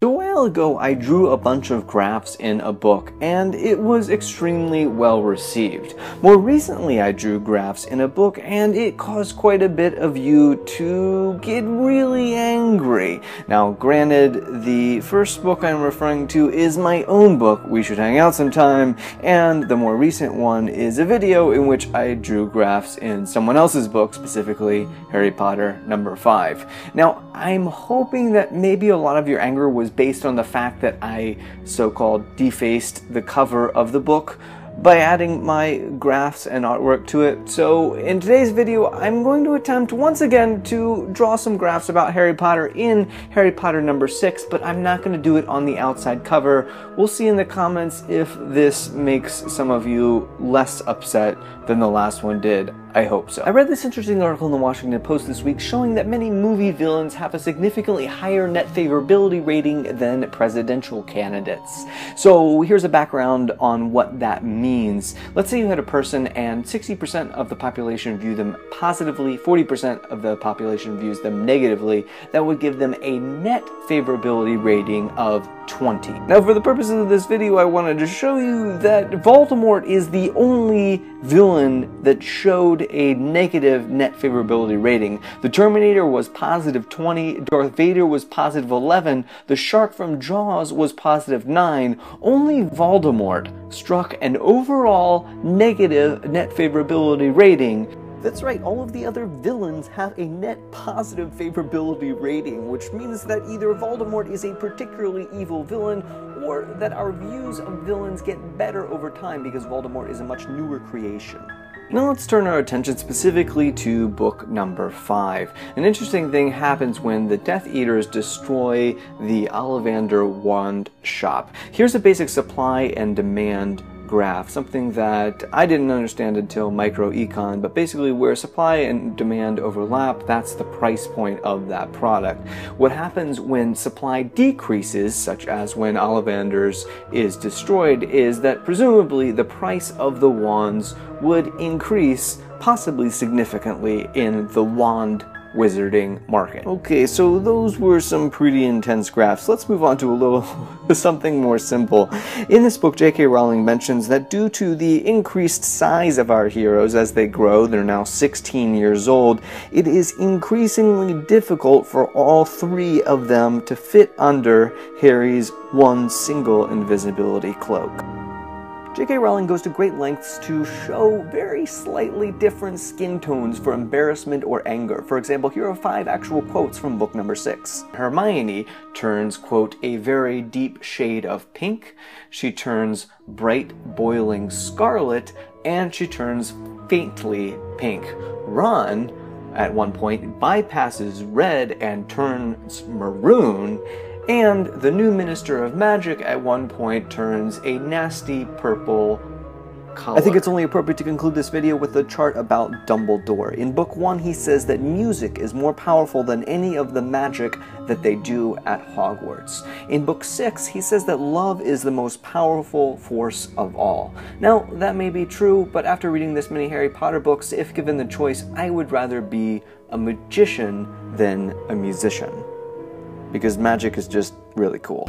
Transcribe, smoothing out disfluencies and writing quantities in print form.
So a while ago, I drew a bunch of graphs in a book, and it was extremely well received. More recently, I drew graphs in a book, and it caused quite a bit of you to get really angry. Now, granted, the first book I'm referring to is my own book, We Should Hang Out Sometime, and the more recent one is a video in which I drew graphs in someone else's book, specifically Harry Potter number 5. Now, I'm hoping that maybe a lot of your anger was based on the fact that I so-called defaced the cover of the book by adding my graphs and artwork to it. So in today's video, I'm going to attempt once again to draw some graphs about Harry Potter in Harry Potter number 6, but I'm not going to do it on the outside cover. We'll see in the comments if this makes some of you less upset than the last one did. I hope so. I read this interesting article in the Washington Post this week showing that many movie villains have a significantly higher net favorability rating than presidential candidates. So here's a background on what that means. Let's say you had a person and 60% of the population view them positively, 40% of the population views them negatively. That would give them a net favorability rating of 20. Now, for the purposes of this video, I wanted to show you that Voldemort is the only villain that showed a negative net favorability rating. The Terminator was positive 20, Darth Vader was positive 11, the shark from Jaws was positive 9. Only Voldemort struck an overall negative net favorability rating. That's right, all of the other villains have a net positive favorability rating, which means that either Voldemort is a particularly evil villain, or that our views of villains get better over time because Voldemort is a much newer creation. Now let's turn our attention specifically to book number 5. An interesting thing happens when the Death Eaters destroy the Ollivander wand shop. Here's a basic supply and demand graph, something that I didn't understand until microecon, but basically where supply and demand overlap, that's the price point of that product. What happens when supply decreases, such as when Ollivander's is destroyed, is that presumably the price of the wands would increase, possibly significantly, in the wand wizarding market. Okay, so those were some pretty intense graphs. Let's move on to a little something more simple. In this book, J.K. Rowling mentions that due to the increased size of our heroes as they grow, they're now 16 years old, it is increasingly difficult for all 3 of them to fit under Harry's one single invisibility cloak. J.K. Rowling goes to great lengths to show very slightly different skin tones for embarrassment or anger. For example, here are 5 actual quotes from book number 6. Hermione turns, quote, a very deep shade of pink, she turns bright boiling scarlet, and she turns faintly pink. Ron, at one point, bypasses red and turns maroon, and the new Minister of Magic at one point turns a nasty purple color. I think it's only appropriate to conclude this video with a chart about Dumbledore. In book 1, he says that music is more powerful than any of the magic that they do at Hogwarts. In book 6, he says that love is the most powerful force of all. Now, that may be true, but after reading this many Harry Potter books, if given the choice, I would rather be a magician than a musician, because magic is just really cool.